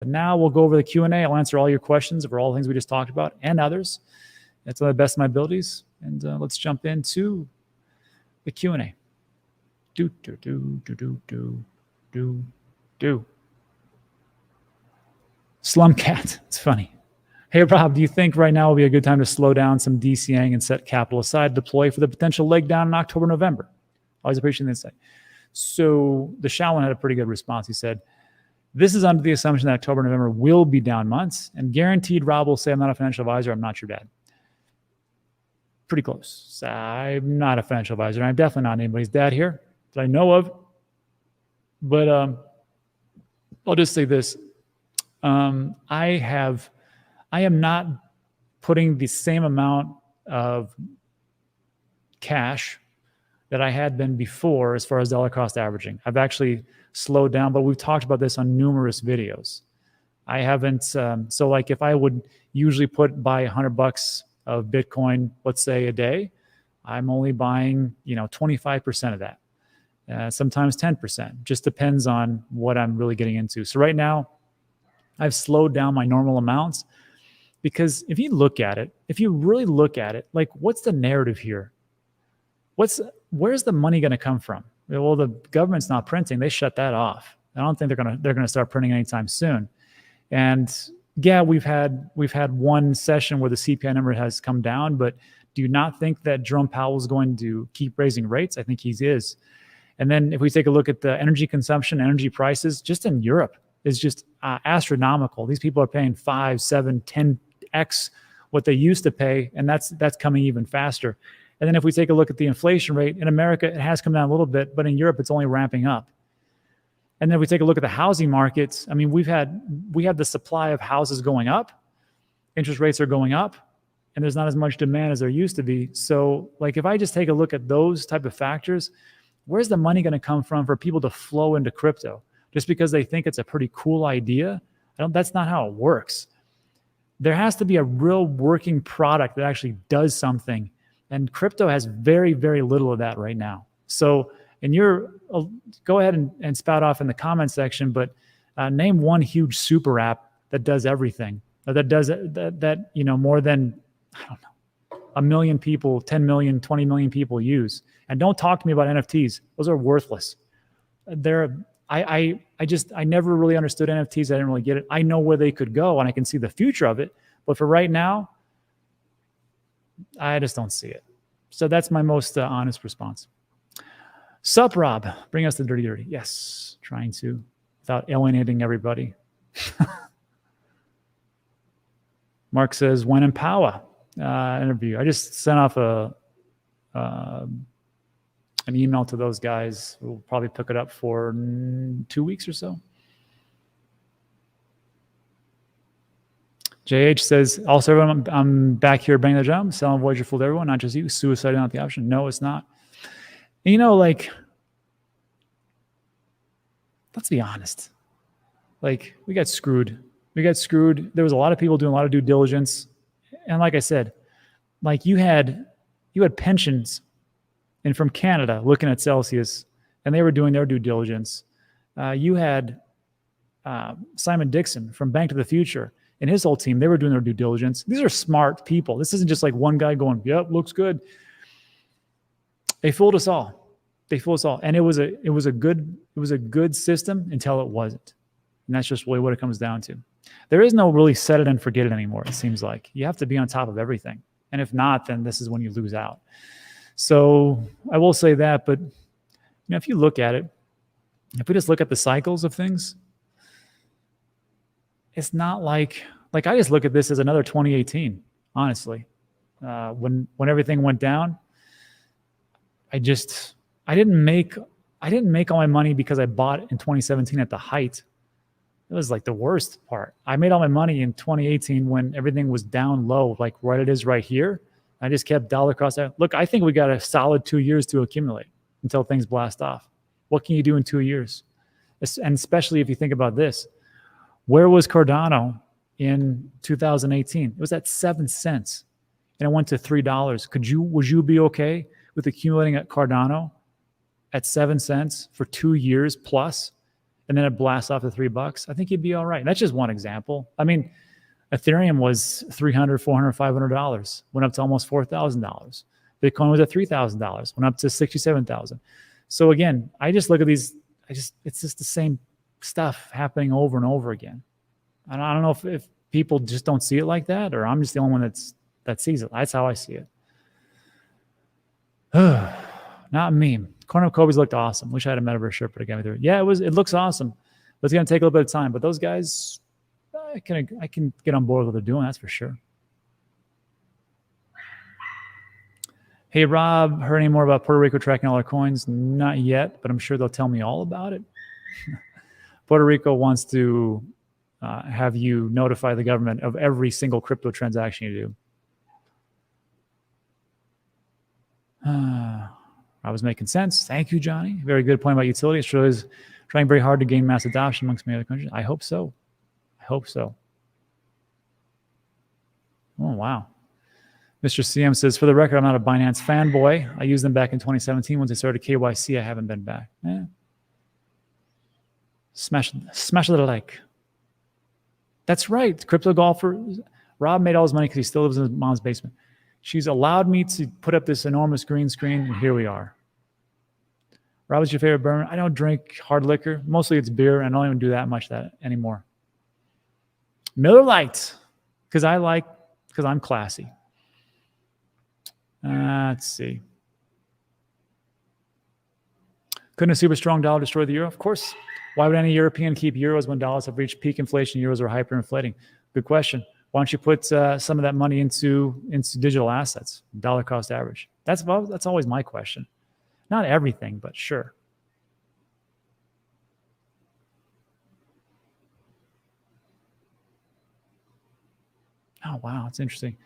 now we'll go over the Q&A. I'll answer all your questions over all the things we just talked about and others. That's to the best of my abilities. And let's jump into the Q&A. Slumcat, it's funny. Hey, Rob, do you think right now will be a good time to slow down some DCing and set capital aside, deploy for the potential leg down in October, November? Always appreciate the insight. So the Shaolin had a pretty good response. He said, this is under the assumption that October, November will be down months, and guaranteed Rob will say, I'm not a financial advisor, I'm not your dad. Pretty close. I'm not a financial advisor. I'm definitely not anybody's dad here that I know of. But I'll just say this. I am not putting the same amount of cash that I had been before as far as dollar cost averaging. I've actually slowed down, but we've talked about this on numerous videos. I haven't, so like if I would usually buy $100 of Bitcoin, let's say a day, I'm only buying, 25% of that. Sometimes 10%, just depends on what I'm really getting into. So right now I've slowed down my normal amounts because if you really look at it, like what's the narrative here? Where's the money going to come from? Well, the government's not printing. They shut that off. I don't think they're going to start printing anytime soon. And yeah, we've had one session where the CPI number has come down, but do you not think that Jerome Powell is going to keep raising rates? I think he is. And then if we take a look at the energy consumption, energy prices, just in Europe is just astronomical. These people are paying 5, 7, 10x what they used to pay, and that's coming even faster. And then if we take a look at the inflation rate, in America, it has come down a little bit, but in Europe, it's only ramping up. And then if we take a look at the housing markets, I mean, we have the supply of houses going up, interest rates are going up, and there's not as much demand as there used to be. So like if I just take a look at those type of factors, where's the money going to come from for people to flow into crypto? Just because they think it's a pretty cool idea? That's not how it works. There has to be a real working product that actually does something. And crypto has very, very little of that right now. So, go ahead and spout off in the comment section, but name one huge super app that does everything, that does more than, I don't know, 1 million people, 10 million, 20 million people use. And don't talk to me about NFTs. Those are worthless. I never really understood NFTs. I didn't really get it. I know where they could go and I can see the future of it. But for right now, I just don't see it. So that's my most honest response. Sup, Rob? Bring us the dirty. Yes, trying to, without alienating everybody. Mark says, when in power interview. I just sent off an email to those guys. We'll probably pick it up for 2 weeks or so. JH says, also, everyone, I'm back here banging the drum, selling Voyager fooled everyone, not just you. Suicide is not the option. No, it's not. And let's be honest. We got screwed. There was a lot of people doing a lot of due diligence. And like I said, you had pensions and from Canada looking at Celsius, and they were doing their due diligence. You had Simon Dixon from Bank to the Future and his whole team. They were doing their due diligence. These are smart people. This isn't just like one guy going, yep, looks good. They fooled us all. And it was a good system until it wasn't. And that's just really what it comes down to. There is no really set it and forget it anymore, it seems like. You have to be on top of everything. And if not, then this is when you lose out. So I will say that, but if you look at it, if we just look at the cycles of things, it's not like I just look at this as another 2018, honestly. When everything went down, I didn't make all my money because I bought in 2017 at the height. It was like the worst part. I made all my money in 2018 when everything was down low, like right it is right here. I just kept dollar cost. Look, I think we got a solid 2 years to accumulate until things blast off. What can you do in 2 years? And especially if you think about this, where was Cardano in 2018? It was at 7 cents and it went to $3. Would you be okay with accumulating at Cardano at 7 cents for 2 years plus and then it blasts off to $3, I think you'd be all right. That's just one example. I mean, Ethereum was $300, $400, $500, went up to almost $4,000. Bitcoin was at $3,000, went up to $67,000. So again, I just look at these. It's just the same stuff happening over and over again. And I don't know if people just don't see it like that, or I'm just the only one that sees it. That's how I see it. Not me. Cornucopias looked awesome. Wish I had a metaverse shirt, but again, yeah, it looks awesome, but it's gonna take a little bit of time. But those guys, I can get on board with what they're doing. That's for sure. Hey, Rob, heard any more about Puerto Rico tracking all our coins? Not yet, but I'm sure they'll tell me all about it. Puerto Rico wants to have you notify the government of every single crypto transaction you do. I was making sense. Thank you, Johnny. Very good point about utility. Australia is trying very hard to gain mass adoption amongst many other countries. I hope so. I hope so. Oh, wow. Mr. CM says, for the record, I'm not a Binance fanboy. I used them back in 2017. Once they started KYC, I haven't been back. Smash a little like. That's right. Crypto golfer. Rob made all his money because he still lives in his mom's basement. She's allowed me to put up this enormous green screen, and here we are. Rob, what's your favorite bourbon? I don't drink hard liquor. Mostly it's beer, and I don't even do that much that anymore. Miller Lite, because I'm classy. Let's see. Couldn't a super strong dollar destroy the euro? Of course. Why would any European keep euros when dollars have reached peak inflation? Euros are hyperinflating. Good question. Why don't you put some of that money into digital assets, dollar cost average? That's always my question. Not everything, but sure. Oh, wow. That's interesting.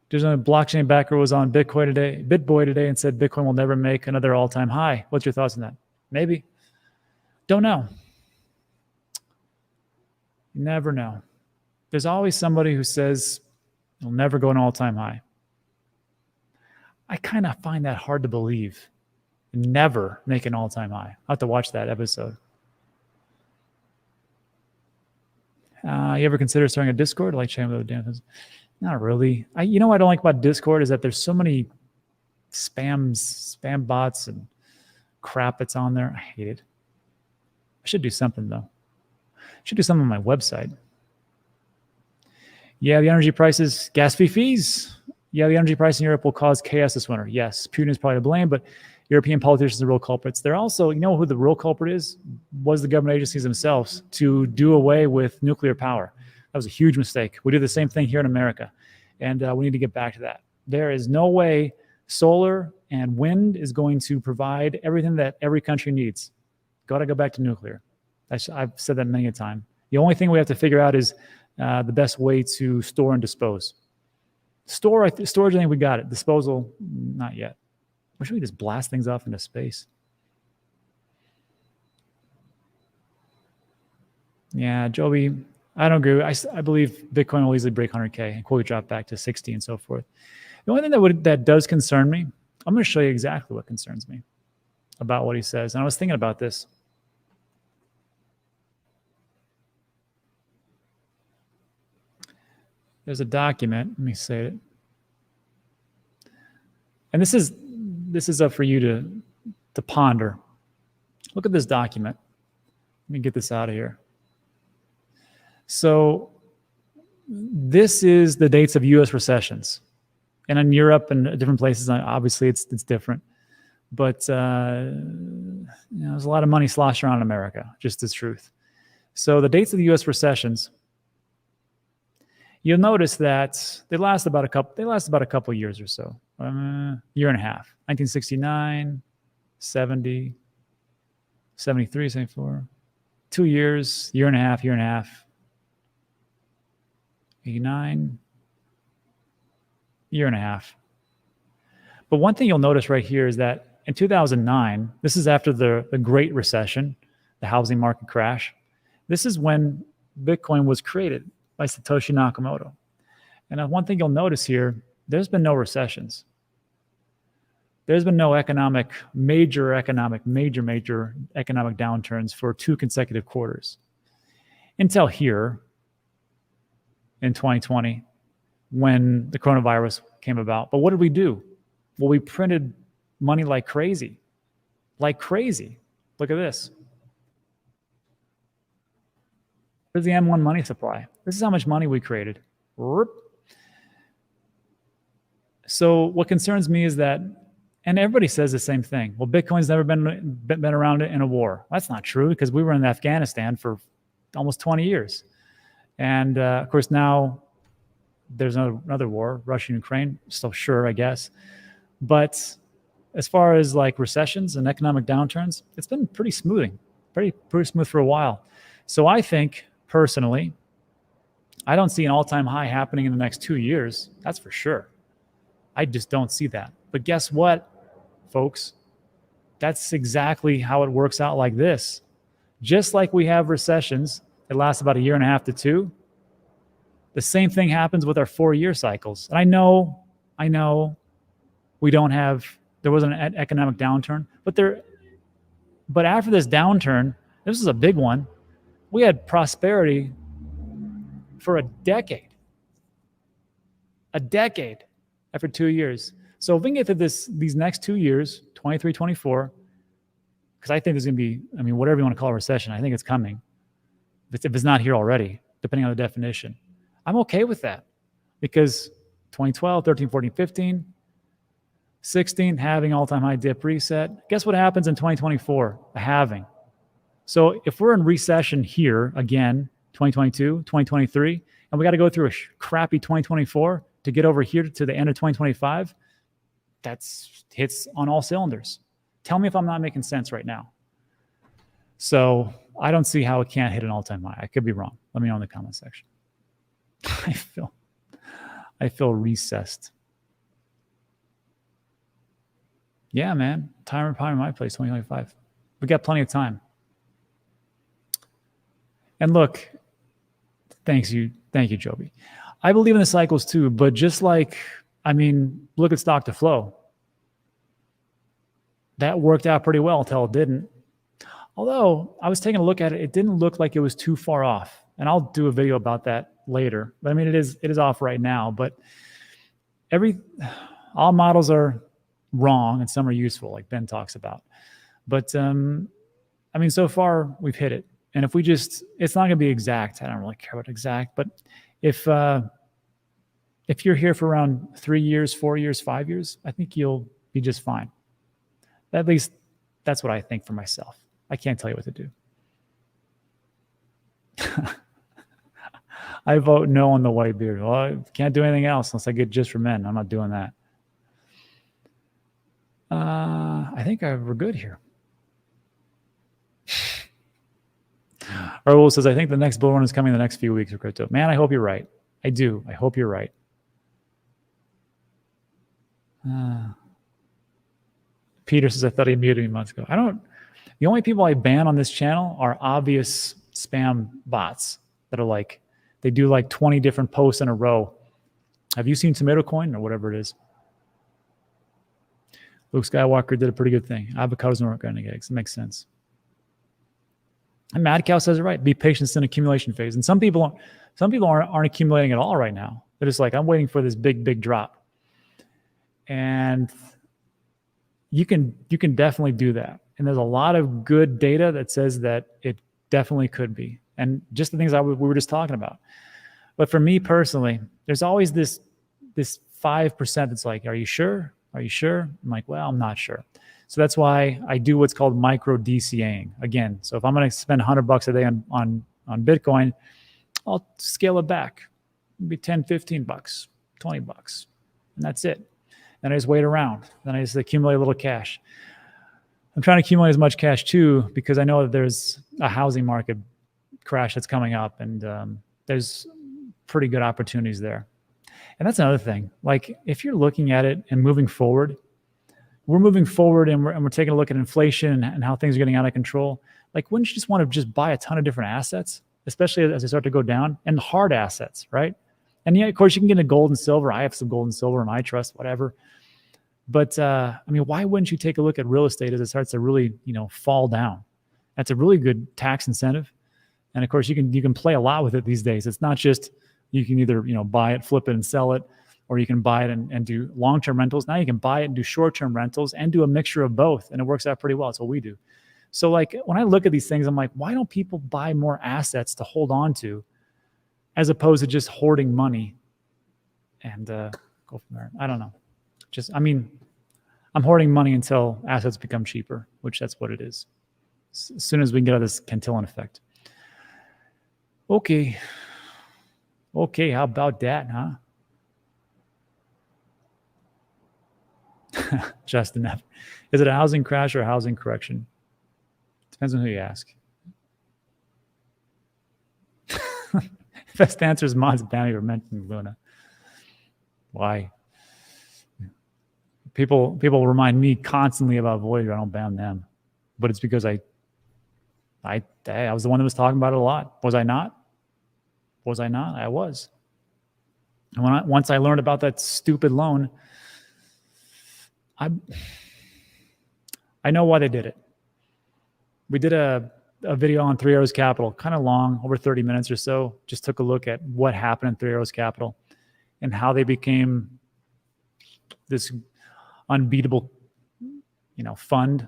There's a blockchain backer was on BitBoy today and said Bitcoin will never make another all-time high. What's your thoughts on that? Maybe. Don't know. You never know. There's always somebody who says it'll never go an all-time high. I kind of find that hard to believe. Never make an all-time high. I'll have to watch that episode. You ever consider starting a Discord? I like chatting with other damn. Not really. You know what I don't like about Discord is that there's so many spam bots and crap that's on there. I hate it. I should do something though. I should do something on my website. Yeah, the energy prices, gas fees. Yeah, the energy price in Europe will cause chaos this winter. Yes, Putin is probably to blame, but European politicians are the real culprits. They're also, you know who the real culprit is? Was the government agencies themselves to do away with nuclear power. That was a huge mistake. We did the same thing here in America, and we need to get back to that. There is no way solar and wind is going to provide everything that every country needs. Got to go back to nuclear. I've said that many a time. The only thing we have to figure out is the best way to store and dispose. Storage, I think we got it. Disposal, not yet. Why should we just blast things off into space? Yeah, Joby, I don't agree. I believe Bitcoin will easily break 100K and quickly drop back to 60 and so forth. The only thing that does concern me, I'm going to show you exactly what concerns me about what he says. And I was thinking about this. There's a document. Let me say it. And this is up for you to ponder. Look at this document. Let me get this out of here. So this is the dates of U.S. recessions. And in Europe and different places, obviously it's different. But there's a lot of money sloshed around in America, just as truth. So the dates of the U.S. recessions, you'll notice that they last about a couple years or so, year and a half. 1969, 70, 73, 74, 2 years, year and a half, 89, year and a half. But one thing you'll notice right here is that in 2009, this is after the Great Recession, the housing market crash. This is when Bitcoin was created by Satoshi Nakamoto. And one thing you'll notice here, there's been no recessions. There's been no major economic downturns for 2 consecutive quarters until here in 2020 when the coronavirus came about. But what did we do? Well, we printed money like crazy. Like crazy. Look at this. Here's the M1 money supply. This is how much money we created. So what concerns me is that, and everybody says the same thing. Well, Bitcoin's never been around in a war. That's not true, because we were in Afghanistan for almost 20 years. And of course, now there's another war, Russia and Ukraine, still sure, I guess. But as far as like recessions and economic downturns, it's been pretty smooth for a while. So I think, personally, I don't see an all-time high happening in the next 2 years. That's for sure. I just don't see that. But guess what, folks? That's exactly how it works out like this. Just like we have recessions that last about 1.5 to 2 years, the same thing happens with our 4-year cycles. And I know there wasn't an economic downturn, but after this downturn, this is a big one, we had prosperity for a decade after 2 years. So if we can get to these next 2 years, 23, 24, because I think there's going to be, whatever you want to call a recession, I think it's coming. If it's not here already, depending on the definition. I'm okay with that, because 2012, 13, 14, 15, 16, halving, all-time high dip reset. Guess what happens in 2024? A halving. So if we're in recession here again, 2022, 2023, and we got to go through a crappy 2024 to get over here to the end of 2025, that's hits on all cylinders. Tell me if I'm not making sense right now. So I don't see how it can't hit an all-time high. I could be wrong. Let me know in the comment section. I feel recessed. Yeah, man. Time and power in my place, 2025. We got plenty of time. And look, thank you, Joby. I believe in the cycles too, but just like, look at stock to flow. That worked out pretty well until it didn't. Although I was taking a look at it, it didn't look like it was too far off. And I'll do a video about that later. But it is off right now. But all models are wrong and some are useful, like Ben talks about. But so far we've hit it. And if it's not going to be exact. I don't really care about exact. But if you're here for around 3 years, 4 years, 5 years, I think you'll be just fine. At least that's what I think for myself. I can't tell you what to do. I vote no on the white beard. Well, I can't do anything else unless I get just for men. I'm not doing that. I think we're good here. Raul says, I think the next bull run is coming in the next few weeks for crypto. Man, I hope you're right. I do. I hope you're right. Peter says, I thought he muted me months ago. The only people I ban on this channel are obvious spam bots that are like, they do like 20 different posts in a row. Have you seen Tomato Coin or whatever it is? Luke Skywalker did a pretty good thing. Avocados and organic eggs. It makes sense. And Mad Cow says it right. Be patient in accumulation phase. And some people aren't accumulating at all right now. They're just like, I'm waiting for this big drop. And you can definitely do that. And there's a lot of good data that says that it definitely could be. And just the things we were just talking about. But for me personally, there's always this 5% that's like, are you sure? Are you sure? I'm like, well, I'm not sure. So that's why I do what's called micro DCAing. Again, so if I'm going to spend $100 a day on Bitcoin, I'll scale it back. Maybe 10, 15 bucks, 20 bucks. And that's it. Then I just wait around. Then I just accumulate a little cash. I'm trying to accumulate as much cash too, because I know that there's a housing market crash that's coming up, and there's pretty good opportunities there. And that's another thing. Like, if you're looking at it and moving forward, we're moving forward and we're taking a look at inflation and how things are getting out of control. Like, wouldn't you just want to just buy a ton of different assets, especially as they start to go down, and hard assets, right? And yeah, of course, you can get into gold and silver. I have some gold and silver in my trust, whatever. But I mean, why wouldn't you take a look at real estate as it starts to really, fall down? That's a really good tax incentive. And of course, you can play a lot with it these days. It's not just you can either buy it, flip it, and sell it, or you can buy it and do long-term rentals. Now you can buy it and do short-term rentals and do a mixture of both, and it works out pretty well. That's what we do. So like when I look at these things, I'm like, why don't people buy more assets to hold on to, as opposed to just hoarding money and go from there? I don't know. I'm hoarding money until assets become cheaper, which that's what it is. As soon as we can get out of this Cantillon effect. Okay, how about that, huh? Justin, is it a housing crash or a housing correction? Depends on who you ask. Best answer is Mods Bammy or mentioning Luna. Why? People remind me constantly about Voyager. I don't ban them, but it's because I was the one that was talking about it a lot. Was I not? I was. And once I learned about that stupid loan, I know why they did it. We did a video on Three Arrows Capital, kind of long, over 30 minutes or so. Just took a look at what happened in Three Arrows Capital and how they became this unbeatable, fund,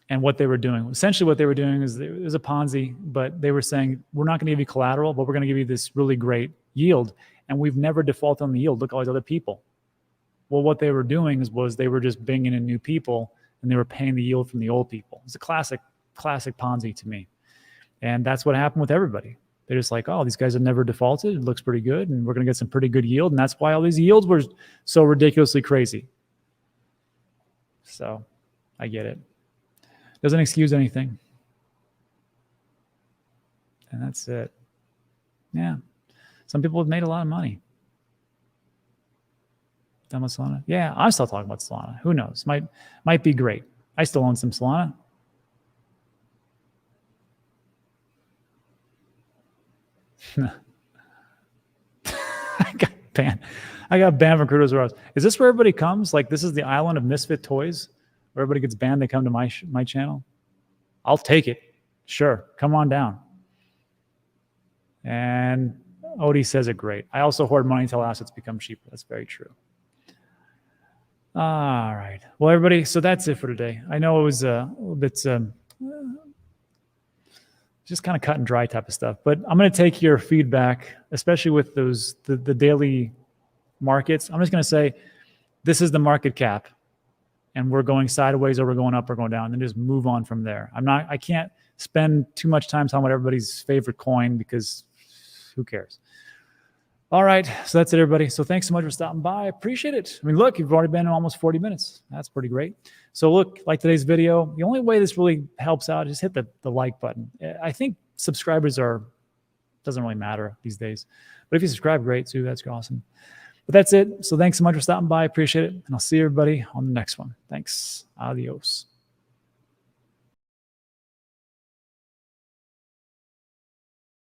and what they were doing. Essentially what they were doing is it was a Ponzi, but they were saying, we're not going to give you collateral, but we're going to give you this really great yield. And we've never defaulted on the yield. Look at all these other people. Well, what they were doing was they were just bringing in new people and they were paying the yield from the old people. It's a classic Ponzi to me. And that's what happened with everybody. They're just like, oh, these guys have never defaulted. It looks pretty good. And we're going to get some pretty good yield. And that's why all these yields were so ridiculously crazy. So I get it. Doesn't excuse anything. And that's it. Yeah. Some people have made a lot of money. Done with Solana? Yeah, I'm still talking about Solana. Who knows? Might be great. I still own some Solana. I got banned from Crudos Ross. Is this where everybody comes? Like, this is the island of misfit toys where everybody gets banned. They come to my channel. I'll take it. Sure. Come on down. And Odie says it great. I also hoard money until assets become cheaper. That's very true. All right. Well, everybody, so that's it for today. I know it was a little bit just kind of cut and dry type of stuff, but I'm going to take your feedback, especially with the daily markets. I'm just going to say, this is the market cap and we're going sideways or we're going up or going down, and just move on from there. I can't spend too much time talking about everybody's favorite coin because who cares? All right. So that's it, everybody. So thanks so much for stopping by. I appreciate it. I mean, look, you've already been in almost 40 minutes. That's pretty great. So look, like today's video, the only way this really helps out is hit the like button. I think subscribers doesn't really matter these days, but if you subscribe, great too. That's awesome. But that's it. So thanks so much for stopping by. I appreciate it. And I'll see everybody on the next one. Thanks. Adios.